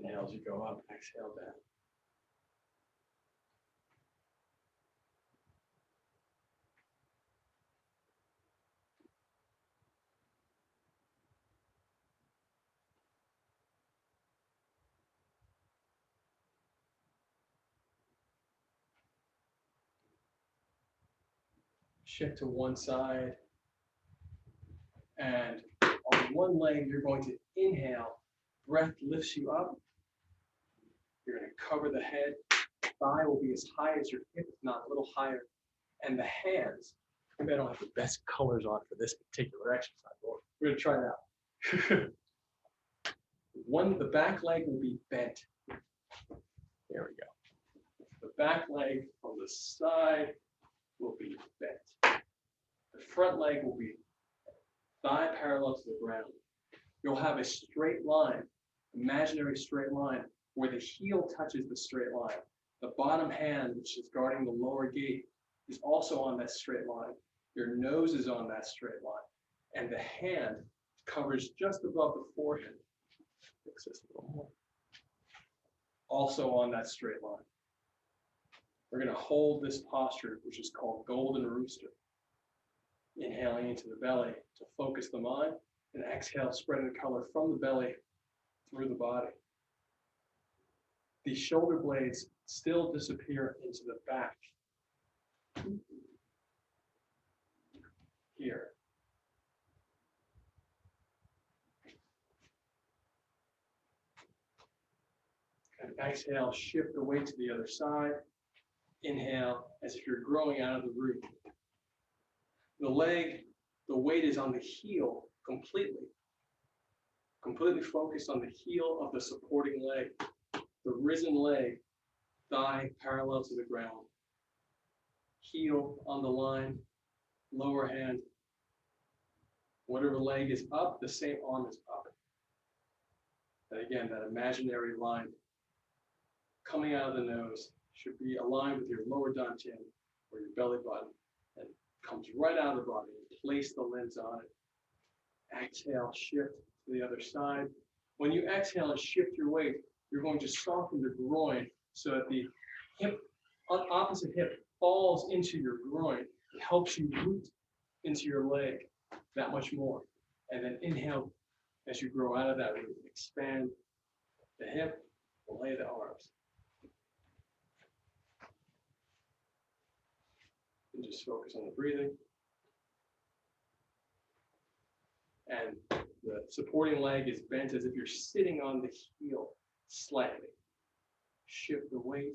Inhale as you go up, exhale down. shift to one side. And on one leg, you're going to inhale. Breath lifts you up. You're going to cover the head. Thigh will be as high as your hip, if not a little higher. And the hands, maybe I don't have the best colors on for this particular exercise, but we're going to try it out. The back leg will be bent. There we go. The back leg on the side will be bent. The front leg will be thigh parallel to the ground. You'll have a straight line, imaginary straight line, where the heel touches the straight line. The bottom hand, which is guarding the lower gate, is also on that straight line. Your nose is on that straight line. And the hand covers just above the forehead. Fix this a little more. Also on that straight line. We're going to hold this posture, which is called Golden Rooster. Inhaling into the belly to focus the mind, and exhale, spreading the color from the belly through the body. The shoulder blades still disappear into the back. Here. And exhale, shift the weight to the other side. Inhale as if you're growing out of the root. The leg, the weight is on the heel completely. Completely focused on the heel of the supporting leg. The risen leg, thigh parallel to the ground. Heel on the line, lower hand. Whatever leg is up, the same arm is up. And again, that imaginary line coming out of the nose should be aligned with your lower dantian or your belly button and comes right out of the body. Place the lens on it. Exhale, shift to the other side. When you exhale and shift your weight, you're going to soften the groin so that the hip, opposite hip, falls into your groin. It helps you root into your leg that much more. And then inhale as you grow out of that root. Expand the hip, lay the arms. And just focus on the breathing. And the supporting leg is bent as if you're sitting on the heel slightly. Shift the weight.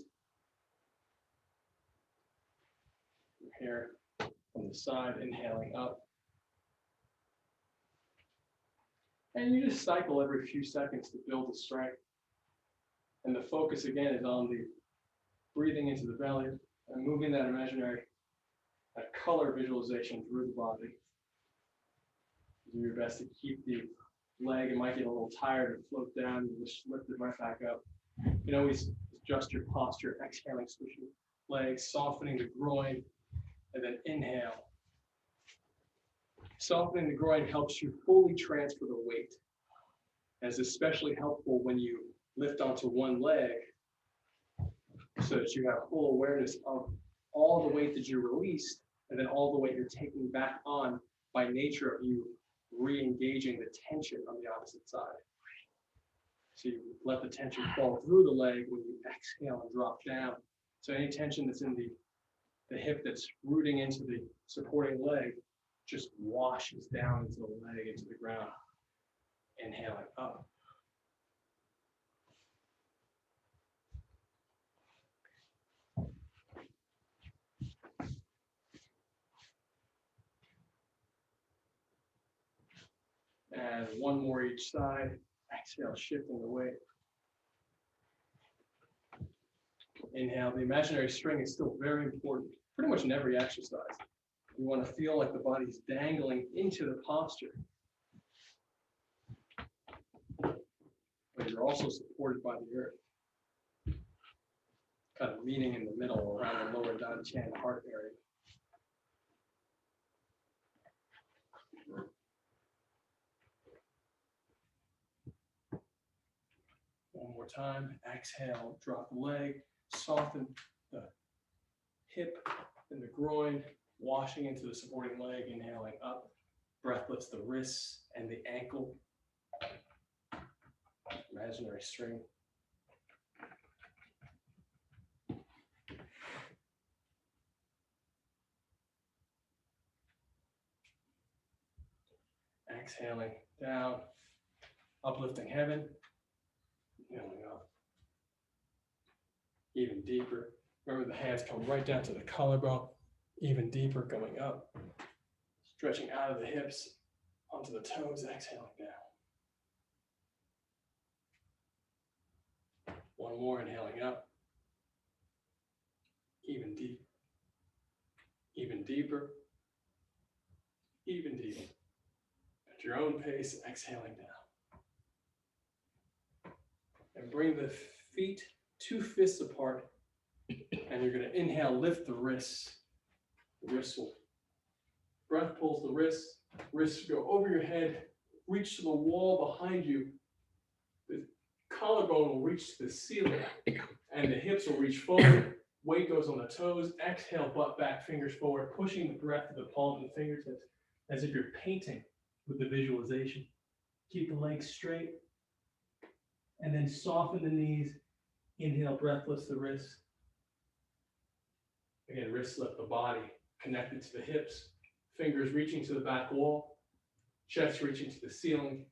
Here from the side, inhaling up. And you just cycle every few seconds to build the strength. And the focus again is on the breathing into the belly and moving that imaginary, that color visualization through the body. Do your best to keep the leg. It might get a little tired and float down. You just lift it right back up. You can always adjust your posture, exhaling, switching legs, softening the groin, and then inhale. Softening the groin helps you fully transfer the weight. And it's especially helpful when you lift onto one leg so that you have full awareness of all the weight that you released and then all the weight you're taking back on by nature of you re-engaging the tension on the opposite side. So you let the tension fall through the leg when you exhale and drop down. So any tension that's in the hip that's rooting into the supporting leg just washes down into the leg, into the ground. Inhaling up. And one more each side. Exhale, shifting the weight. Inhale. The imaginary string is still very important, pretty much in every exercise. You want to feel like the body's dangling into the posture. But you're also supported by the earth. Kind of meeting in the middle around the lower dantian heart area. One more time. Exhale, drop the leg, soften the hip and the groin, washing into the supporting leg, inhaling up. Breath lifts the wrists and the ankle. Imaginary string. exhaling down, uplifting heaven, inhaling up, even deeper. Remember the hands come right down to the collarbone, even deeper, going up, stretching out of the hips onto the toes, exhaling down. One more, inhaling up, even deep, even deeper, even deeper. At your own pace, exhaling down. And bring the feet 2 fists apart. And you're going to inhale, lift the wrists. The wrists will, breath pulls the wrists. Wrists go over your head, reach to the wall behind you. The collarbone will reach to the ceiling, and the hips will reach forward. Weight goes on the toes. Exhale, butt back, fingers forward, pushing the breath to the palms and fingertips as if you're painting with the visualization. Keep the legs straight, and then soften the knees. Inhale, breath lifts the wrists. Again, wrists lift the body, connected to the hips, fingers reaching to the back wall, chest reaching to the ceiling,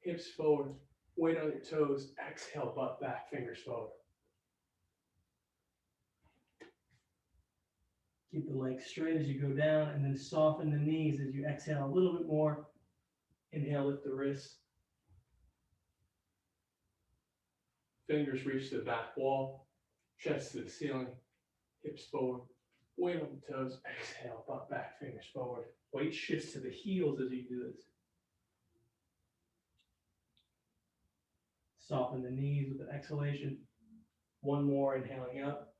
hips forward, weight on your toes, exhale, butt back, fingers forward. Keep the legs straight as you go down, and then soften the knees as you exhale a little bit more. Inhale, lift the wrists. Fingers reach to the back wall, chest to the ceiling, hips forward, weight on the toes, exhale, butt back, fingers forward. Weight shifts to the heels as you do this. Soften the knees with an exhalation. One more, inhaling up.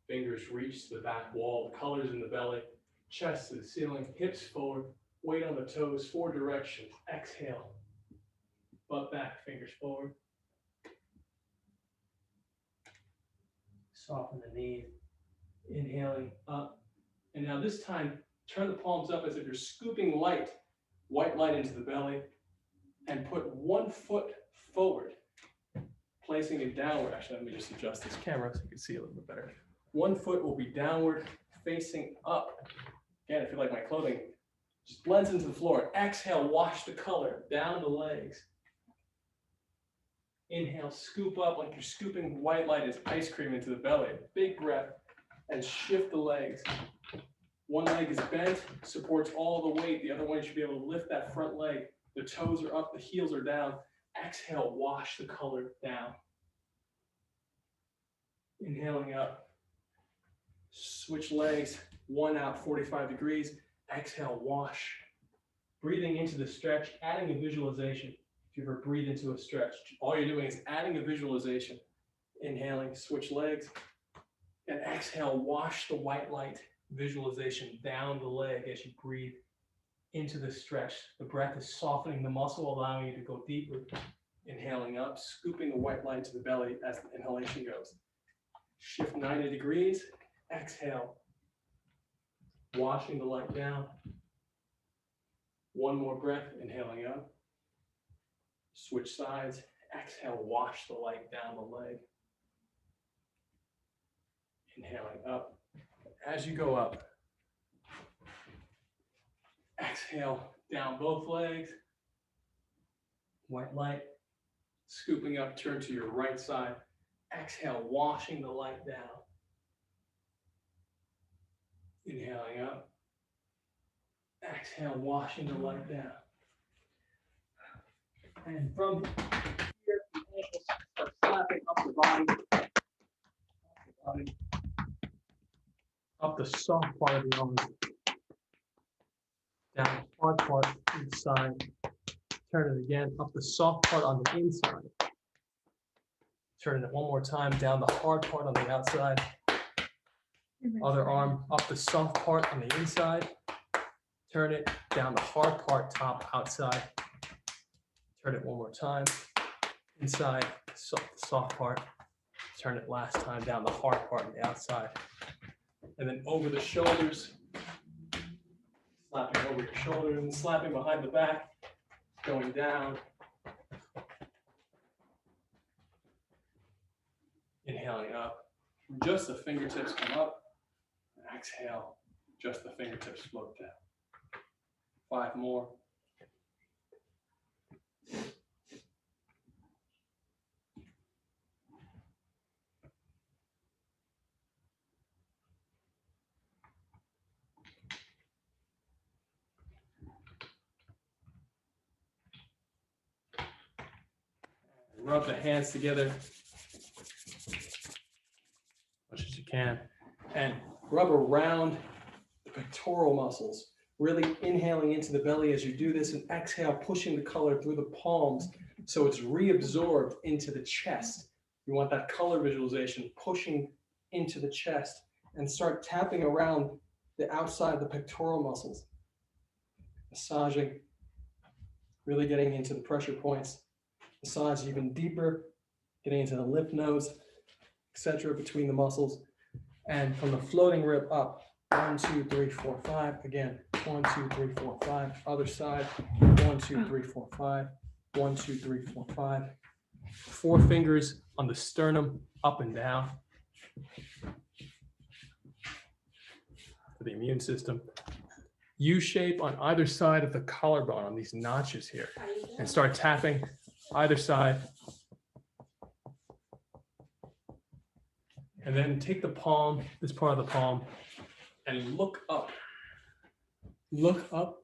Fingers reach to the back wall, the colors in the belly, chest to the ceiling, hips forward, weight on the toes, 4 directions. Exhale, butt back, fingers forward. Soften the knees, inhaling up. And now this time, turn the palms up as if you're scooping light, white light into the belly, and put 1 foot forward, placing it downward. Actually, let me just adjust this camera so you can see a little bit better. 1 foot will be downward, facing up. Again, I feel like my clothing just blends into the floor. Exhale, wash the color down the legs. Inhale, scoop up like you're scooping white light as ice cream into the belly. Big breath, and shift the legs. One leg is bent, supports all the weight. The other one, you should be able to lift that front leg. The toes are up, the heels are down. Exhale, wash the color down. Inhaling up. Switch legs, one out, 45 degrees. Exhale, wash. Breathing into the stretch, adding a visualization. If you ever breathe into a stretch, all you're doing is adding a visualization. Inhaling, switch legs. And exhale, wash the white light visualization down the leg as you breathe into the stretch. The breath is softening the muscle, allowing you to go deeper. Inhaling up, scooping the white light to the belly as the inhalation goes. Shift 90 degrees. Exhale, washing the light down. One more breath, inhaling up. Switch sides. Exhale, wash the light down the leg. Inhaling up. As you go up, exhale, down both legs. White light. Scooping up, turn to your right side. Exhale, washing the light down. Inhaling up. Exhale, washing the light down. And from here, the ankles start slapping up the body, up the soft part of the arms, down the hard part inside. Turn it again, up the soft part on the inside. Turn it one more time, down the hard part on the outside. Other arm, up the soft part on the inside. Turn it, down the hard part, top, outside. Turn it one more time, inside, soft part. Turn it last time, down the hard part on the outside. And then over the shoulders, slapping over your shoulders and slapping behind the back, going down. Inhaling up, just the fingertips come up. Exhale, just the fingertips float down. 5 more. Rub the hands together as much as you can and rub around the pectoral muscles, really inhaling into the belly as you do this and exhale, pushing the color through the palms so it's reabsorbed into the chest. You want that color visualization pushing into the chest and start tapping around the outside of the pectoral muscles, massaging, really getting into the pressure points. Massage even deeper, getting into the lymph nodes, etc., between the muscles. And from the floating rib up, 1, 2, 3, 4, 5. Again, 1, 2, 3, 4, 5. Other side, 1, 2, 3, 4, 5. 1, 2, 3, 4, 5. 4 fingers on the sternum, up and down for the immune system. U shape on either side of the collarbone on these notches here, and start tapping either side. And then take the palm, this part of the palm, and look up. Look up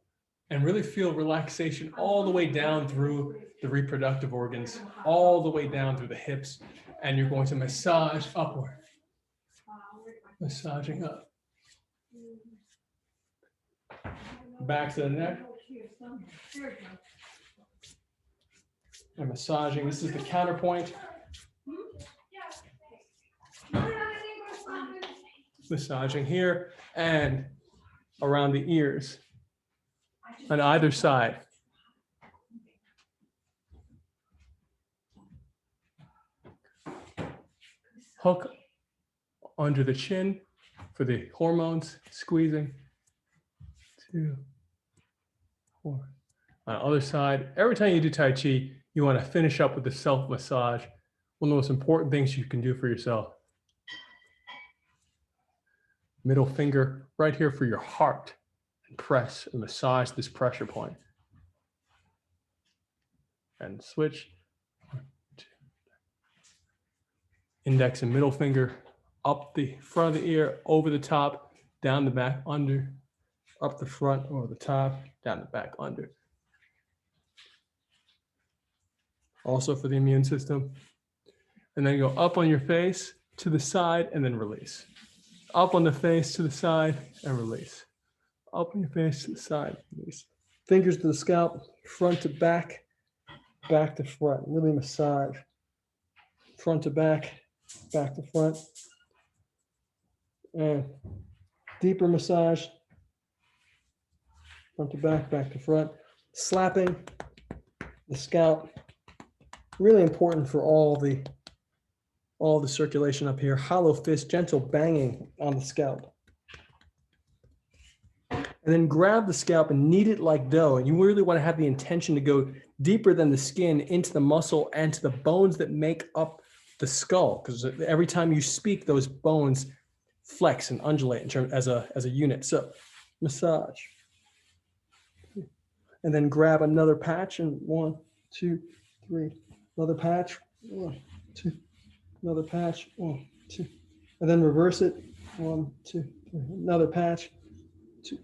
and really feel relaxation all the way down through the reproductive organs, all the way down through the hips. And you're going to massage upward. Massaging up. Back to the neck. And massaging. This is the counterpoint. Massaging here and around the ears on either side. Hook under the chin for the hormones, squeezing. 2, 4. On the other side, every time you do Tai Chi, you want to finish up with the self-massage. One of the most important things you can do for yourself. Middle finger right here for your heart. And press and massage this pressure point. And switch. 1, 2. Index and middle finger up the front of the ear, over the top, down the back, under. Up the front, over the top, down the back, under. Also for the immune system. And then go up on your face, to the side, and then release. Up on the face, to the side, and release. Up on your face, to the side, release. Fingers to the scalp, front to back, back to front. Really massage. Front to back to front. And deeper massage. Front to back to front. Slapping the scalp. Really important for all the circulation up here. Hollow fist, gentle banging on the scalp. And then grab the scalp and knead it like dough. And you really want to have the intention to go deeper than the skin into the muscle and to the bones that make up the skull. Because every time you speak, those bones flex and undulate in terms as a unit. So massage. And then grab another patch and 1, 2, 3. Another patch. 1, 2. Another patch. 1, 2. And then reverse it. 1, 2, 3. Another patch. 2.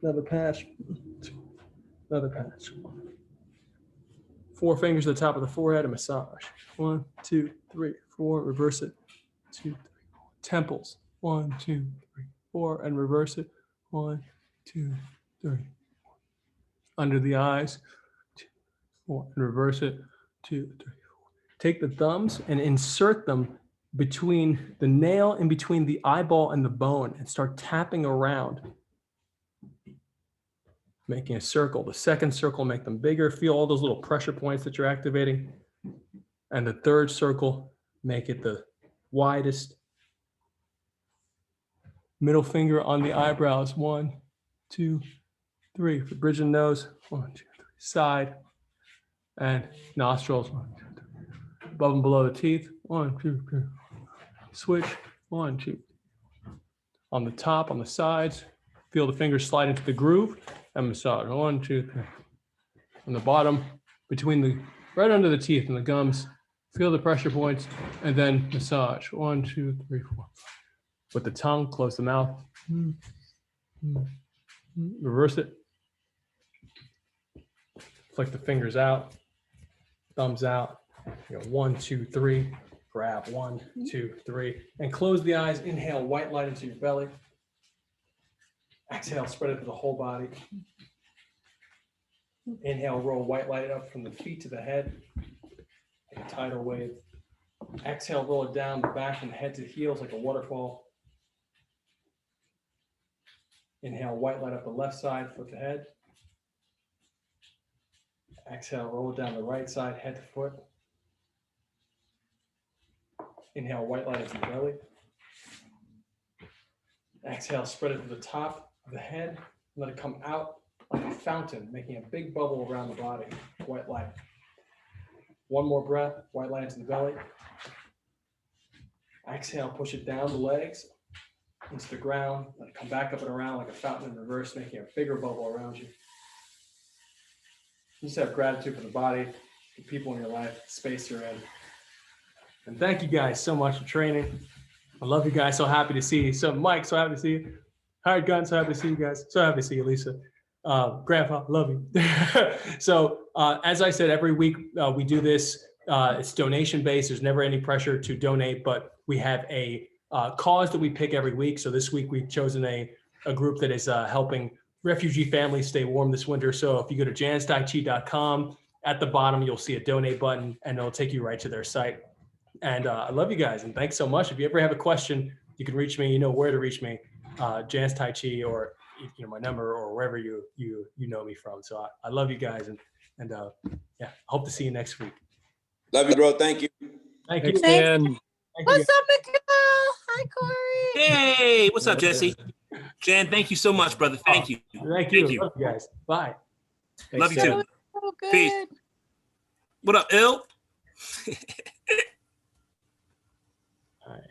Another patch. 2. Another patch. 4 fingers to the top of the forehead and massage. 1, 2, 3, 4. Reverse it. 2, 3, 4. Temples. 1, 2, 3, 4. And reverse it. 1, 2, 3. Under the eyes, 2, 4, and reverse it, 2, 3, 4. Take the thumbs and insert them between the nail and between the eyeball and the bone and start tapping around, making a circle. The second circle, make them bigger. Feel all those little pressure points that you're activating. And the third circle, make it the widest. Middle finger on the eyebrows, 1, 2, 3 for bridge and nose. 1, 2, 3. Side and nostrils. 1, 2, 3. Above and below the teeth. 1, 2, 3. Switch. 1, 2. On the top, on the sides, feel the fingers slide into the groove and massage. 1, 2, 3. On the bottom, right under the teeth and the gums, feel the pressure points, and then massage. 1, 2, 3, 4. With the tongue, close the mouth. Reverse it. Flick the fingers out, thumbs out. 1, 2, 3. Grab 1, 2, 3, and close the eyes. Inhale, white light into your belly. Exhale, spread it to the whole body. Inhale, roll white light up from the feet to the head. Like a tidal wave. Exhale, roll it down the back from the head to the heels like a waterfall. Inhale, white light up the left side, foot to head. Exhale, roll it down the right side, head to foot. Inhale, white light up your belly. Exhale, spread it to the top of the head. Let it come out like a fountain, making a big bubble around the body. White light. One more breath, white light into the belly. Exhale, push it down the legs, into the ground. Let it come back up and around like a fountain in reverse, making a bigger bubble around you. Just have gratitude for the body, the people in your life, the space you're in. And thank you guys so much for training. I love you guys. So happy to see you. So Mike, so happy to see you. Hired Gun, so happy to see you guys. So happy to see you, Lisa. Grandpa, love you. So as I said, every week we do this. It's donation based. There's never any pressure to donate, but we have a cause that we pick every week. So this week we've chosen a group that is helping refugee families stay warm this winter. So if you go to janstaichi.com, at the bottom, you'll see a donate button and it'll take you right to their site. And I love you guys. And thanks so much. If you ever have a question, you can reach me, you know where to reach me, Jans Tai Chi, or my number, or wherever you know me from. So I love you guys. And yeah, I hope to see you next week. Love you, bro. Thank you. Thank you. Thanks. What's up, Mikhail? Hi, Corey. Hey, what's up, Jesse? Jan, thank you so much, brother. Thank you. Thank you. Love you guys. Bye. Love you too. So good. Peace. What up, Ill? All right.